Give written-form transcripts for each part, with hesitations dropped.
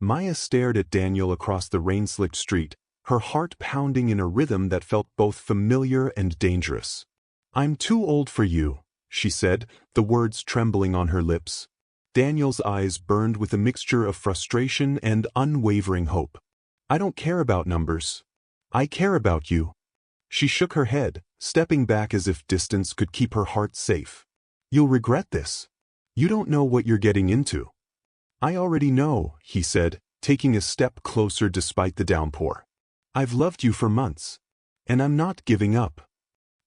Maya stared at Daniel across the rain-slicked street, her heart pounding in a rhythm that felt both familiar and dangerous. "I'm too old for you," she said, the words trembling on her lips. Daniel's eyes burned with a mixture of frustration and unwavering hope. "I don't care about numbers. I care about you." She shook her head, stepping back as if distance could keep her heart safe. "You'll regret this. You don't know what you're getting into." "I already know," he said, taking a step closer despite the downpour. "I've loved you for months. And I'm not giving up."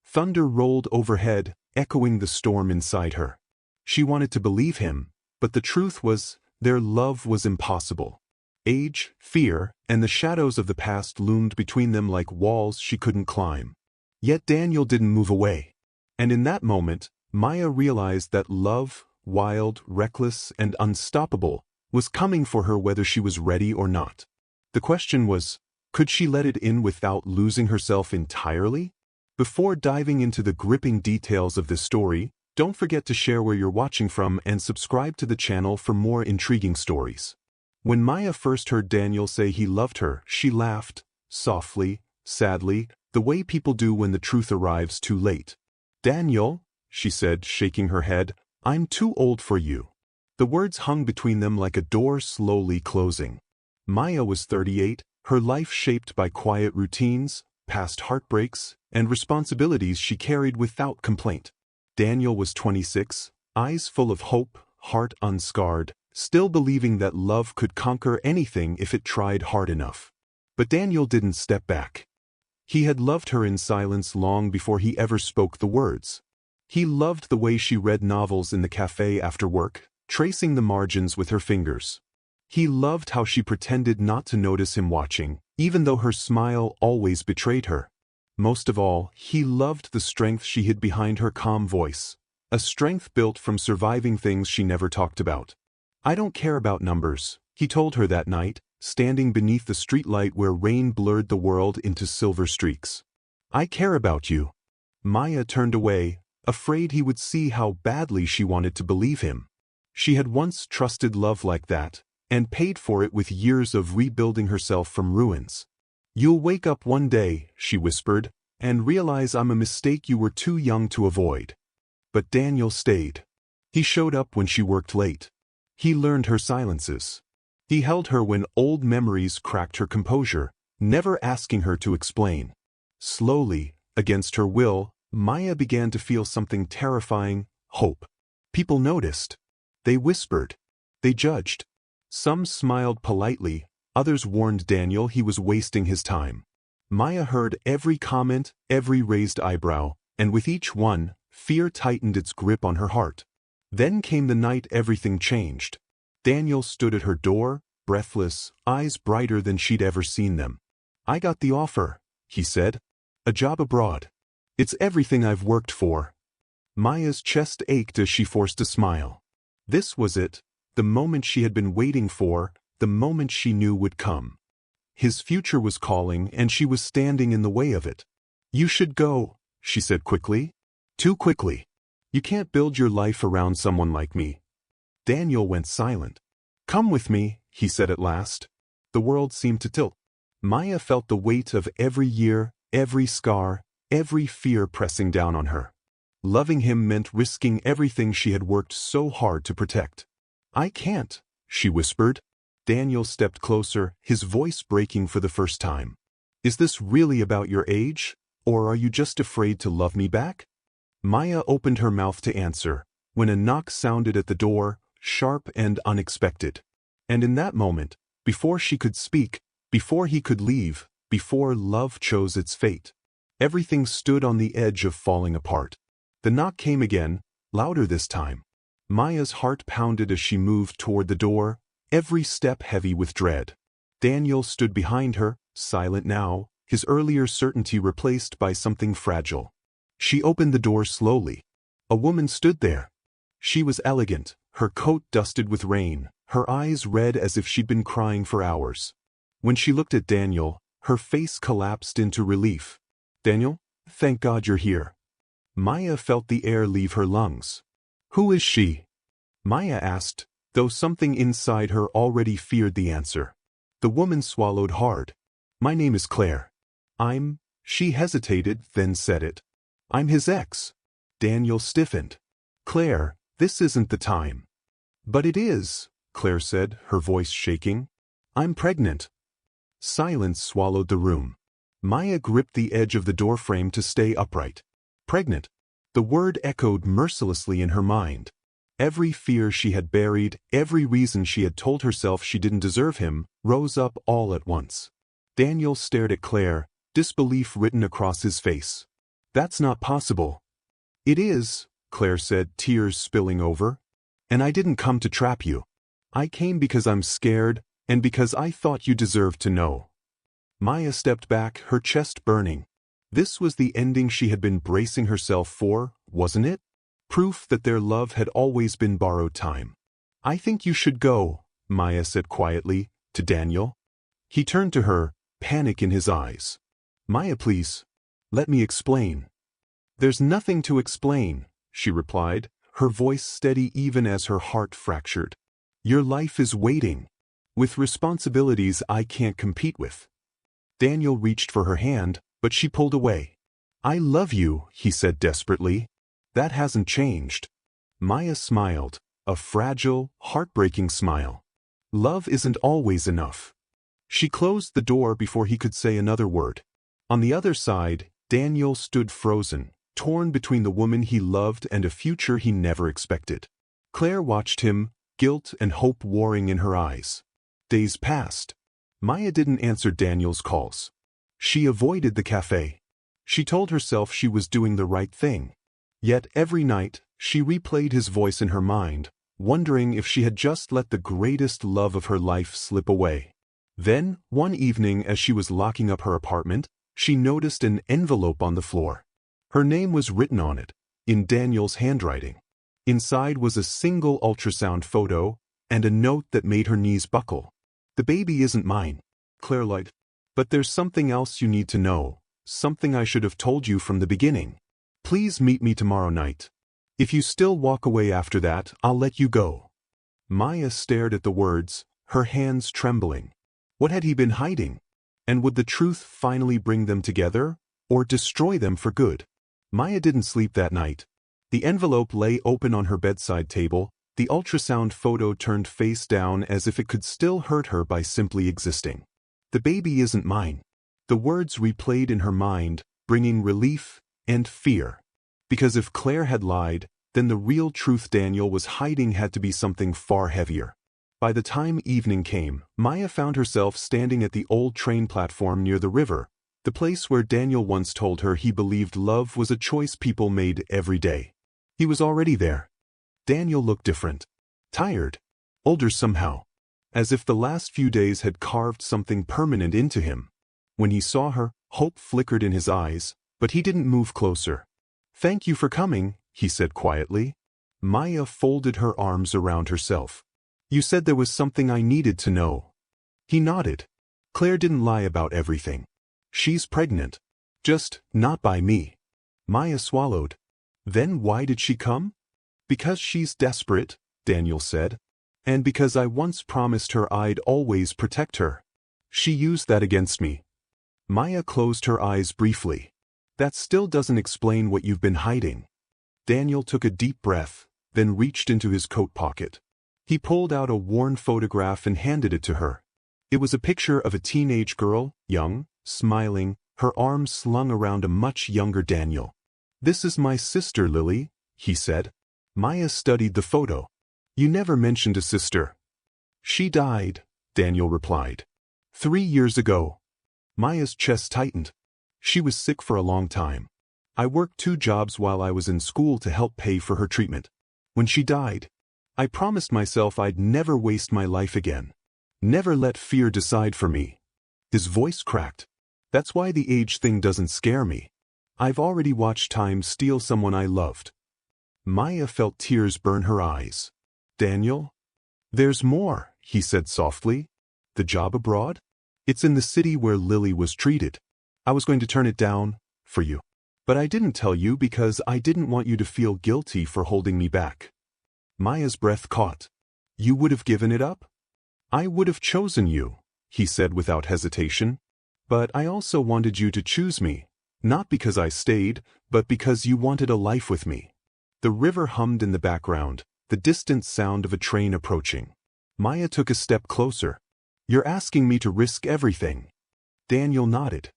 Thunder rolled overhead, echoing the storm inside her. She wanted to believe him, but the truth was, their love was impossible. Age, fear, and the shadows of the past loomed between them like walls she couldn't climb. Yet Daniel didn't move away. And in that moment, Maya realized that love, wild, reckless, and unstoppable, was coming for her whether she was ready or not. The question was, could she let it in without losing herself entirely? Before diving into the gripping details of this story, don't forget to share where you're watching from and subscribe to the channel for more intriguing stories. When Maya first heard Daniel say he loved her, she laughed, softly, sadly, the way people do when the truth arrives too late. "Daniel," she said, shaking her head, "I'm too old for you." The words hung between them like a door slowly closing. Maya was 38, her life shaped by quiet routines, past heartbreaks, and responsibilities she carried without complaint. Daniel was 26, eyes full of hope, heart unscarred, still believing that love could conquer anything if it tried hard enough. But Daniel didn't step back. He had loved her in silence long before he ever spoke the words. He loved the way she read novels in the cafe after work, tracing the margins with her fingers. He loved how she pretended not to notice him watching, even though her smile always betrayed her. Most of all, he loved the strength she hid behind her calm voice, a strength built from surviving things she never talked about. "I don't care about numbers," he told her that night, standing beneath the streetlight where rain blurred the world into silver streaks. "I care about you." Maya turned away, afraid he would see how badly she wanted to believe him. She had once trusted love like that, and paid for it with years of rebuilding herself from ruins. "You'll wake up one day," she whispered, "and realize I'm a mistake you were too young to avoid." But Daniel stayed. He showed up when she worked late. He learned her silences. He held her when old memories cracked her composure, never asking her to explain. Slowly, against her will, Maya began to feel something terrifying: hope. People noticed. They whispered. They judged. Some smiled politely, others warned Daniel he was wasting his time. Maya heard every comment, every raised eyebrow, and with each one, fear tightened its grip on her heart. Then came the night everything changed. Daniel stood at her door, breathless, eyes brighter than she'd ever seen them. "I got the offer," he said. "A job abroad. It's everything I've worked for." Maya's chest ached as she forced a smile. This was it, the moment she had been waiting for, the moment she knew would come. His future was calling, and she was standing in the way of it. "You should go," she said quickly. "Too quickly. You can't build your life around someone like me." Daniel went silent. "Come with me," he said at last. The world seemed to tilt. Maya felt the weight of every year, every scar, every fear pressing down on her. Loving him meant risking everything she had worked so hard to protect. "I can't," she whispered. Daniel stepped closer, his voice breaking for the first time. "Is this really about your age, or are you just afraid to love me back?" Maya opened her mouth to answer, when a knock sounded at the door, sharp and unexpected. And in that moment, before she could speak, before he could leave, before love chose its fate, everything stood on the edge of falling apart. The knock came again, louder this time. Maya's heart pounded as she moved toward the door, every step heavy with dread. Daniel stood behind her, silent now, his earlier certainty replaced by something fragile. She opened the door slowly. A woman stood there. She was elegant, her coat dusted with rain, her eyes red as if she'd been crying for hours. When she looked at Daniel, her face collapsed into relief. "Daniel, thank God you're here." Maya felt the air leave her lungs. "Who is she?" Maya asked, though something inside her already feared the answer. The woman swallowed hard. My name is Claire. She hesitated, then said it. I'm his ex. Daniel stiffened. Claire, this isn't the time. But it is, Claire said, her voice shaking. I'm pregnant. Silence swallowed the room. Maya gripped the edge of the doorframe to stay upright. Pregnant. The word echoed mercilessly in her mind. Every fear she had buried, every reason she had told herself she didn't deserve him, rose up all at once. Daniel stared at Claire, disbelief written across his face. That's not possible. It is, Claire said, tears spilling over. And I didn't come to trap you. I came because I'm scared, and because I thought you deserved to know. Maya stepped back, her chest burning. This was the ending she had been bracing herself for, wasn't it? Proof that their love had always been borrowed time. I think you should go, Maya said quietly, to Daniel. He turned to her, panic in his eyes. Maya, please. Let me explain. There's nothing to explain, she replied, her voice steady even as her heart fractured. Your life is waiting. With responsibilities I can't compete with. Daniel reached for her hand, but she pulled away. I love you, he said desperately. That hasn't changed. Maya smiled, a fragile, heartbreaking smile. Love isn't always enough. She closed the door before he could say another word. On the other side, Daniel stood frozen, torn between the woman he loved and a future he never expected. Claire watched him, guilt and hope warring in her eyes. Days passed. Maya didn't answer Daniel's calls. She avoided the cafe. She told herself she was doing the right thing. Yet every night, she replayed his voice in her mind, wondering if she had just let the greatest love of her life slip away. Then, one evening as she was locking up her apartment, she noticed an envelope on the floor. Her name was written on it, in Daniel's handwriting. Inside was a single ultrasound photo, and a note that made her knees buckle. The baby isn't mine, Claire lied. But there's something else you need to know, something I should have told you from the beginning. Please meet me tomorrow night. If you still walk away after that, I'll let you go. Maya stared at the words, her hands trembling. What had he been hiding? And would the truth finally bring them together, or destroy them for good? Maya didn't sleep that night. The envelope lay open on her bedside table, the ultrasound photo turned face down as if it could still hurt her by simply existing. The baby isn't mine. The words replayed in her mind, bringing relief and fear. Because if Claire had lied, then the real truth Daniel was hiding had to be something far heavier. By the time evening came, Maya found herself standing at the old train platform near the river, the place where Daniel once told her he believed love was a choice people made every day. He was already there. Daniel looked different. Tired. Older somehow. As if the last few days had carved something permanent into him. When he saw her, hope flickered in his eyes, but he didn't move closer. Thank you for coming, he said quietly. Maya folded her arms around herself. You said there was something I needed to know. He nodded. Claire didn't lie about everything. She's pregnant. Just not by me. Maya swallowed. Then why did she come? Because she's desperate, Daniel said. And because I once promised her I'd always protect her. She used that against me. Maya closed her eyes briefly. That still doesn't explain what you've been hiding. Daniel took a deep breath, then reached into his coat pocket. He pulled out a worn photograph and handed it to her. It was a picture of a teenage girl, young, smiling, her arms slung around a much younger Daniel. This is my sister, Lily, he said. Maya studied the photo. You never mentioned a sister. She died, Daniel replied. 3 years ago. Maya's chest tightened. She was sick for a long time. I worked 2 jobs while I was in school to help pay for her treatment. When she died, I promised myself I'd never waste my life again. Never let fear decide for me. His voice cracked. That's why the age thing doesn't scare me. I've already watched time steal someone I loved. Maya felt tears burn her eyes. Daniel? There's more, he said softly. The job abroad? It's in the city where Lily was treated. I was going to turn it down, for you. But I didn't tell you because I didn't want you to feel guilty for holding me back. Maya's breath caught. You would have given it up? I would have chosen you, he said without hesitation. But I also wanted you to choose me, not because I stayed, but because you wanted a life with me. The river hummed in the background, the distant sound of a train approaching. Maya took a step closer. You're asking me to risk everything. Daniel nodded.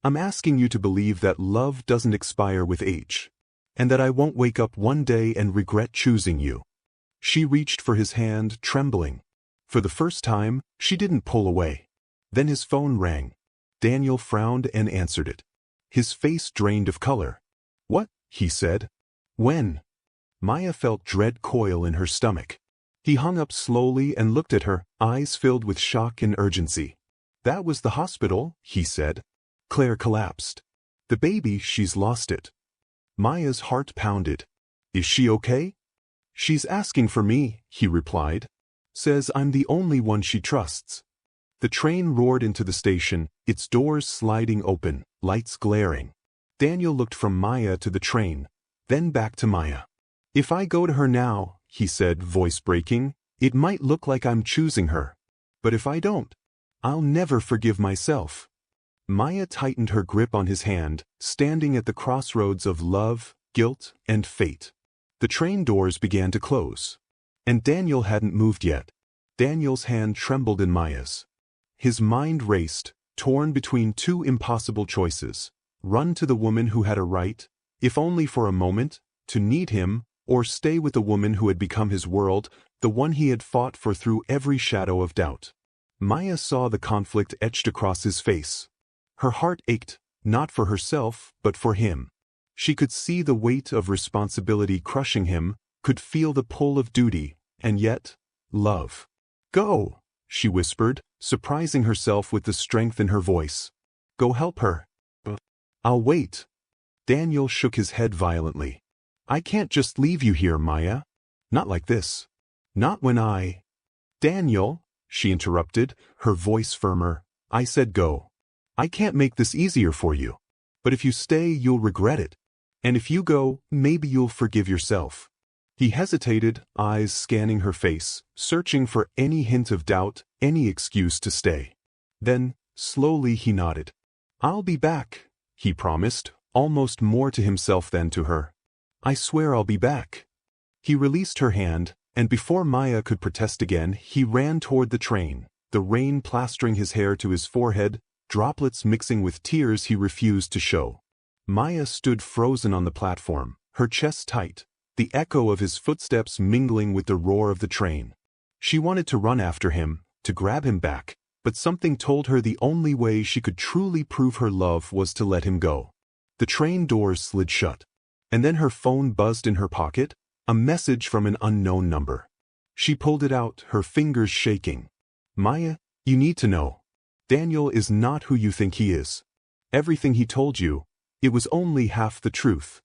I'm asking you to believe that love doesn't expire with age, and that I won't wake up one day and regret choosing you. She reached for his hand, trembling. For the first time, she didn't pull away. Then his phone rang. Daniel frowned and answered it. His face drained of color. What? He said. When? Maya felt dread coil in her stomach. He hung up slowly and looked at her, eyes filled with shock and urgency. That was the hospital, he said. Claire collapsed. The baby, she's lost it. Maya's heart pounded. Is she okay? She's asking for me, he replied. Says I'm the only one she trusts. The train roared into the station, its doors sliding open, lights glaring. Daniel looked from Maya to the train, then back to Maya. If I go to her now, he said, voice breaking, it might look like I'm choosing her. But if I don't, I'll never forgive myself. Maya tightened her grip on his hand, standing at the crossroads of love, guilt, and fate. The train doors began to close. And Daniel hadn't moved yet. Daniel's hand trembled in Maya's. His mind raced, torn between two impossible choices. Run to the woman who had a right, if only for a moment, to need him, or stay with the woman who had become his world, the one he had fought for through every shadow of doubt. Maya saw the conflict etched across his face. Her heart ached, not for herself, but for him. She could see the weight of responsibility crushing him, could feel the pull of duty, and yet, love. Go, she whispered, surprising herself with the strength in her voice. Go help her. I'll wait. Daniel shook his head violently. I can't just leave you here, Maya. Not like this. Not when I... Daniel, she interrupted, her voice firmer. I said go. I can't make this easier for you. But if you stay, you'll regret it. And if you go, maybe you'll forgive yourself. He hesitated, eyes scanning her face, searching for any hint of doubt, any excuse to stay. Then, slowly he nodded. I'll be back, he promised, almost more to himself than to her. I swear I'll be back. He released her hand, and before Maya could protest again, he ran toward the train, the rain plastering his hair to his forehead, droplets mixing with tears he refused to show. Maya stood frozen on the platform, her chest tight, the echo of his footsteps mingling with the roar of the train. She wanted to run after him, to grab him back, but something told her the only way she could truly prove her love was to let him go. The train doors slid shut. And then her phone buzzed in her pocket, a message from an unknown number. She pulled it out, her fingers shaking. Maya, you need to know. Daniel is not who you think he is. Everything he told you, it was only half the truth.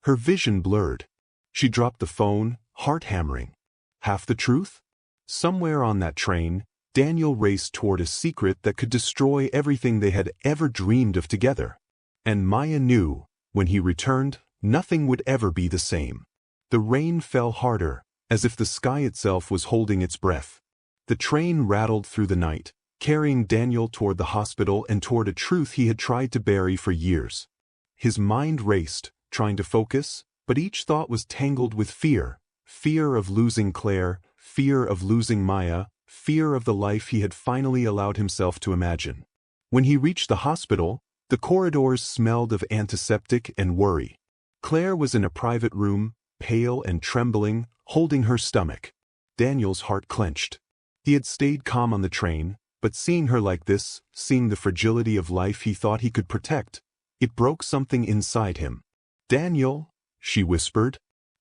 Her vision blurred. She dropped the phone, heart hammering. Half the truth? Somewhere on that train, Daniel raced toward a secret that could destroy everything they had ever dreamed of together. And Maya knew, when he returned, nothing would ever be the same. The rain fell harder, as if the sky itself was holding its breath. The train rattled through the night, carrying Daniel toward the hospital and toward a truth he had tried to bury for years. His mind raced, trying to focus, but each thought was tangled with fear. Fear of losing Claire, fear of losing Maya, fear of the life he had finally allowed himself to imagine. When he reached the hospital, the corridors smelled of antiseptic and worry. Claire was in a private room, pale and trembling, holding her stomach. Daniel's heart clenched. He had stayed calm on the train, but seeing her like this, seeing the fragility of life he thought he could protect, it broke something inside him. Daniel, she whispered.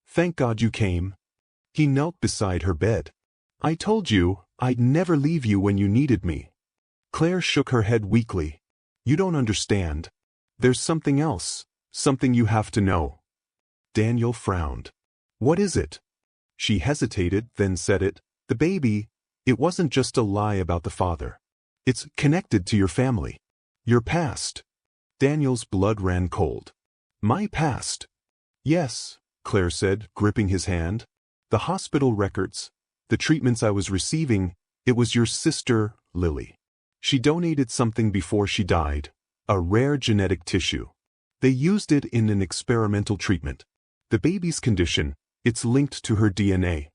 Thank God you came. He knelt beside her bed. I told you, I'd never leave you when you needed me. Claire shook her head weakly. You don't understand. There's something else, something you have to know. Daniel frowned. What is it? She hesitated, then said it. The baby, it wasn't just a lie about the father. It's connected to your family. Your past. Daniel's blood ran cold. My past? Yes, Claire said, gripping his hand. The hospital records. The treatments I was receiving, it was your sister, Lily. She donated something before she died, a rare genetic tissue. They used it in an experimental treatment. The baby's condition, it's linked to her DNA.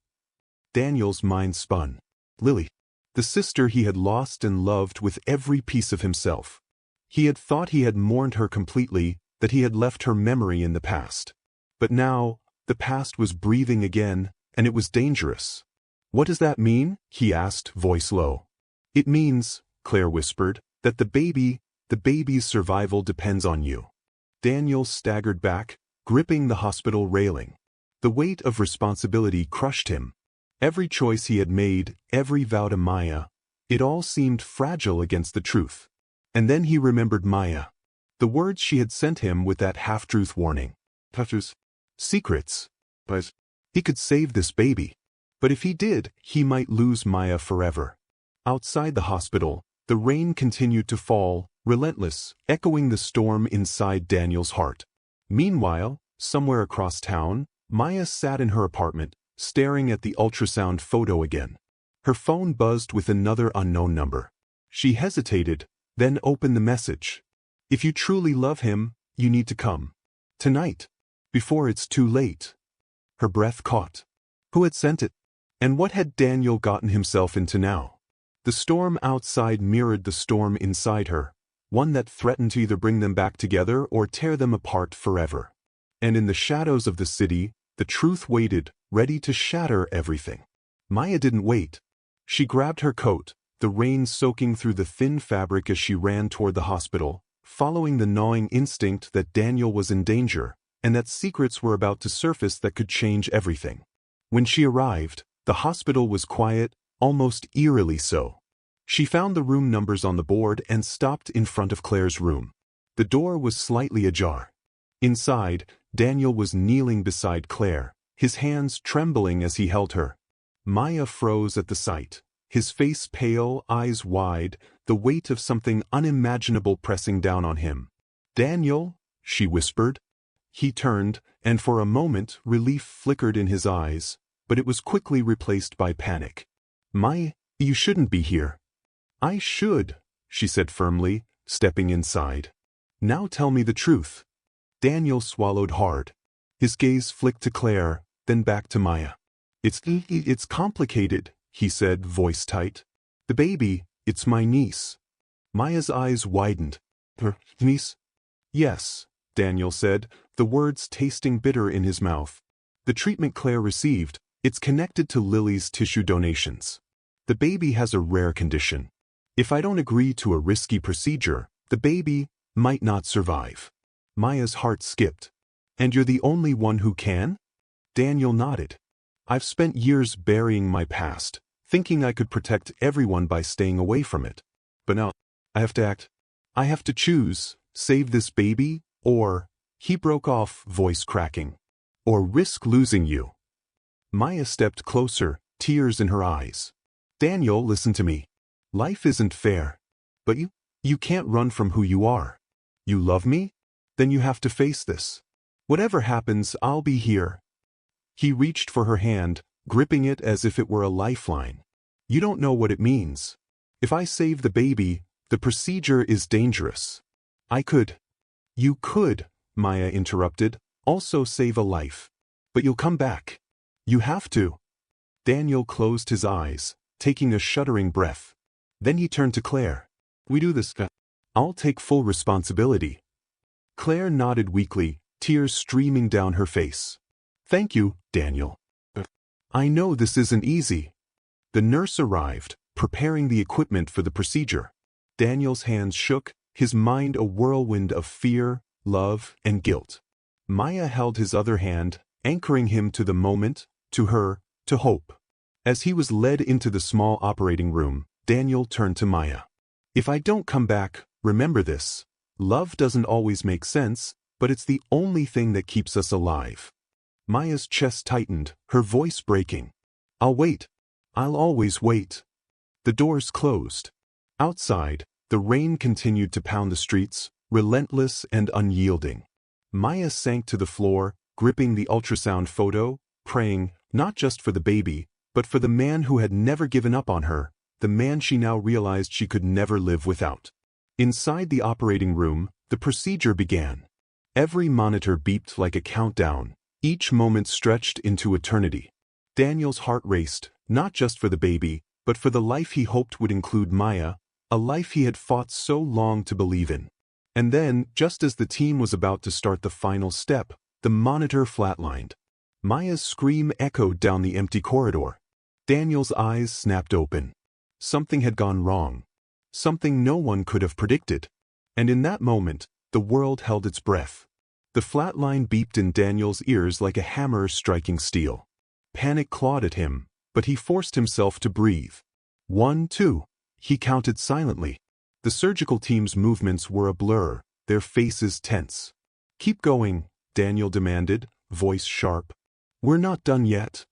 Daniel's mind spun. Lily, the sister he had lost and loved with every piece of himself. He had thought he had mourned her completely, that he had left her memory in the past. But now, the past was breathing again, and it was dangerous. What does that mean? He asked, voice low. It means, Claire whispered, that the baby's survival depends on you. Daniel staggered back, gripping the hospital railing. The weight of responsibility crushed him. Every choice he had made, every vow to Maya, it all seemed fragile against the truth. And then he remembered Maya. The words she had sent him with that half-truth warning. Secrets. But he could save this baby. But if he did, he might lose Maya forever. Outside the hospital, the rain continued to fall, relentless, echoing the storm inside Daniel's heart. Meanwhile, somewhere across town, Maya sat in her apartment, staring at the ultrasound photo again. Her phone buzzed with another unknown number. She hesitated, then opened the message. If you truly love him, you need to come. Tonight. Before it's too late. Her breath caught. Who had sent it? And what had Daniel gotten himself into now? The storm outside mirrored the storm inside her, one that threatened to either bring them back together or tear them apart forever. And in the shadows of the city, the truth waited, ready to shatter everything. Maya didn't wait. She grabbed her coat, the rain soaking through the thin fabric as she ran toward the hospital, following the gnawing instinct that Daniel was in danger, and that secrets were about to surface that could change everything. When she arrived, the hospital was quiet, almost eerily so. She found the room numbers on the board and stopped in front of Claire's room. The door was slightly ajar. Inside, Daniel was kneeling beside Claire, his hands trembling as he held her. Maya froze at the sight, his face pale, eyes wide, the weight of something unimaginable pressing down on him. "Daniel," she whispered. He turned, and for a moment relief flickered in his eyes, but it was quickly replaced by panic. "Maya, you shouldn't be here." "I should," she said firmly, stepping inside. "Now tell me the truth." Daniel swallowed hard. His gaze flicked to Claire, then back to Maya. It's complicated," he said, voice tight. "The baby, it's my niece." Maya's eyes widened. "Her niece?" "Yes," Daniel said, the words tasting bitter in his mouth. "The treatment Claire received, it's connected to Lily's tissue donations. The baby has a rare condition. If I don't agree to a risky procedure, the baby might not survive." Maya's heart skipped. "And you're the only one who can?" Daniel nodded. "I've spent years burying my past, thinking I could protect everyone by staying away from it. But now, I have to act. I have to choose, save this baby, or," he broke off, voice cracking, "or risk losing you." Maya stepped closer, tears in her eyes. "Daniel, listen to me. Life isn't fair. But you can't run from who you are. You love me? Then you have to face this. Whatever happens, I'll be here." He reached for her hand, gripping it as if it were a lifeline. "You don't know what it means. If I save the baby, the procedure is dangerous. You could, Maya interrupted, also save a life. But you'll come back. You have to." Daniel closed his eyes, taking a shuddering breath. Then he turned to Claire. "We do this. I'll take full responsibility." Claire nodded weakly, tears streaming down her face. "Thank you, Daniel. I know this isn't easy." The nurse arrived, preparing the equipment for the procedure. Daniel's hands shook, his mind a whirlwind of fear, love, and guilt. Maya held his other hand, anchoring him to the moment, to her, to hope. As he was led into the small operating room, Daniel turned to Maya. "If I don't come back, remember this. Love doesn't always make sense, but it's the only thing that keeps us alive." Maya's chest tightened, her voice breaking. "I'll wait. I'll always wait." The doors closed. Outside, the rain continued to pound the streets, relentless and unyielding. Maya sank to the floor, gripping the ultrasound photo, praying, not just for the baby, but for the man who had never given up on her, the man she now realized she could never live without. Inside the operating room, the procedure began. Every monitor beeped like a countdown, each moment stretched into eternity. Daniel's heart raced, not just for the baby, but for the life he hoped would include Maya, a life he had fought so long to believe in. And then, just as the team was about to start the final step, the monitor flatlined. Maya's scream echoed down the empty corridor. Daniel's eyes snapped open. Something had gone wrong. Something no one could have predicted. And in that moment, the world held its breath. The flatline beeped in Daniel's ears like a hammer striking steel. Panic clawed at him, but he forced himself to breathe. 1, 2. He counted silently. The surgical team's movements were a blur, their faces tense. "Keep going," Daniel demanded, voice sharp. "We're not done yet."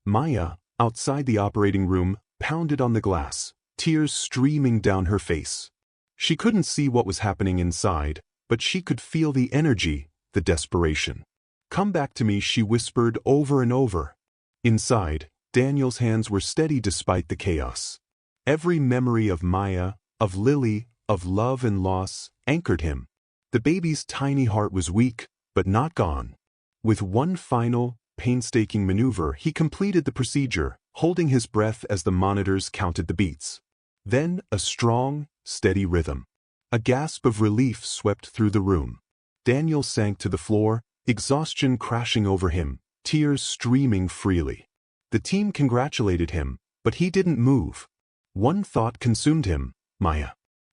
Maya, outside the operating room, pounded on the glass, tears streaming down her face. She couldn't see what was happening inside, but she could feel the energy, the desperation. "Come back to me," she whispered over and over. Inside, Daniel's hands were steady despite the chaos. Every memory of Maya, of Lily, of love and loss, anchored him. The baby's tiny heart was weak, but not gone. With one final, painstaking maneuver, he completed the procedure, holding his breath as the monitors counted the beats. Then, a strong, steady rhythm. A gasp of relief swept through the room. Daniel sank to the floor, exhaustion crashing over him, tears streaming freely. The team congratulated him, but he didn't move. One thought consumed him: Maya.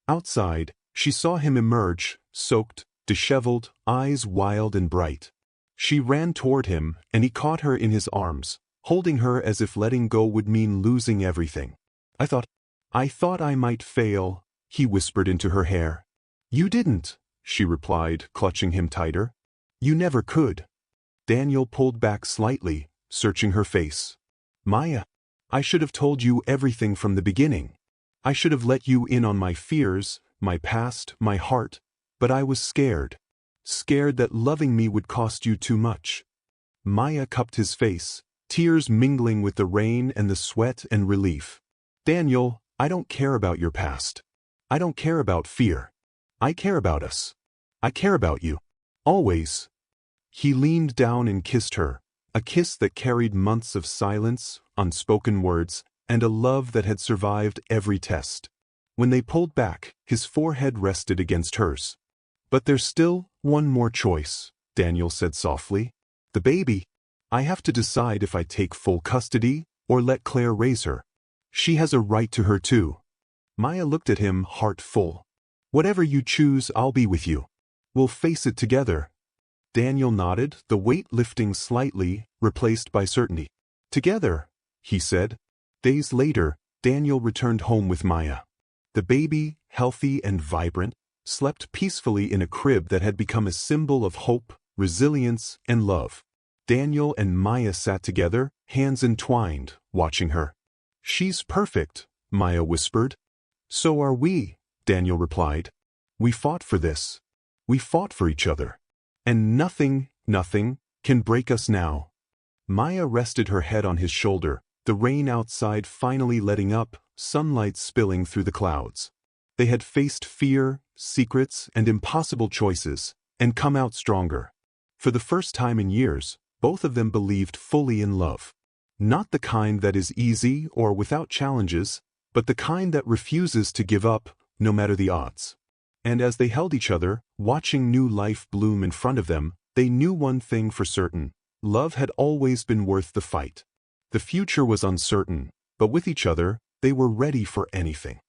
Outside, she saw him emerge, soaked, disheveled, eyes wild and bright. She ran toward him, and he caught her in his arms, holding her as if letting go would mean losing everything. I thought I might fail," he whispered into her hair. "You didn't," she replied, clutching him tighter. "You never could." Daniel pulled back slightly, searching her face. "Maya, I should have told you everything from the beginning. I should have let you in on my fears, my past, my heart, but I was scared. Scared that loving me would cost you too much." Maya cupped his face, tears mingling with the rain and the sweat and relief. "Daniel, I don't care about your past. I don't care about fear. I care about us. I care about you. Always." He leaned down and kissed her, a kiss that carried months of silence, unspoken words, and a love that had survived every test. When they pulled back, his forehead rested against hers. "But there's still one more choice," Daniel said softly. "The baby. I have to decide if I take full custody or let Claire raise her. She has a right to her too." Maya looked at him, heart full. "Whatever you choose, I'll be with you. We'll face it together." Daniel nodded, the weight lifting slightly, replaced by certainty. "Together," he said. Days later, Daniel returned home with Maya. The baby, healthy and vibrant, slept peacefully in a crib that had become a symbol of hope, resilience, and love. Daniel and Maya sat together, hands entwined, watching her. "She's perfect," Maya whispered. "So are we," Daniel replied. "We fought for this. We fought for each other. And nothing can break us now." Maya rested her head on his shoulder, the rain outside finally letting up, sunlight spilling through the clouds. They had faced fear, secrets, and impossible choices, and come out stronger. For the first time in years, both of them believed fully in love. Not the kind that is easy or without challenges, but the kind that refuses to give up, no matter the odds. And as they held each other, watching new life bloom in front of them, they knew one thing for certain: love had always been worth the fight. The future was uncertain, but with each other, they were ready for anything.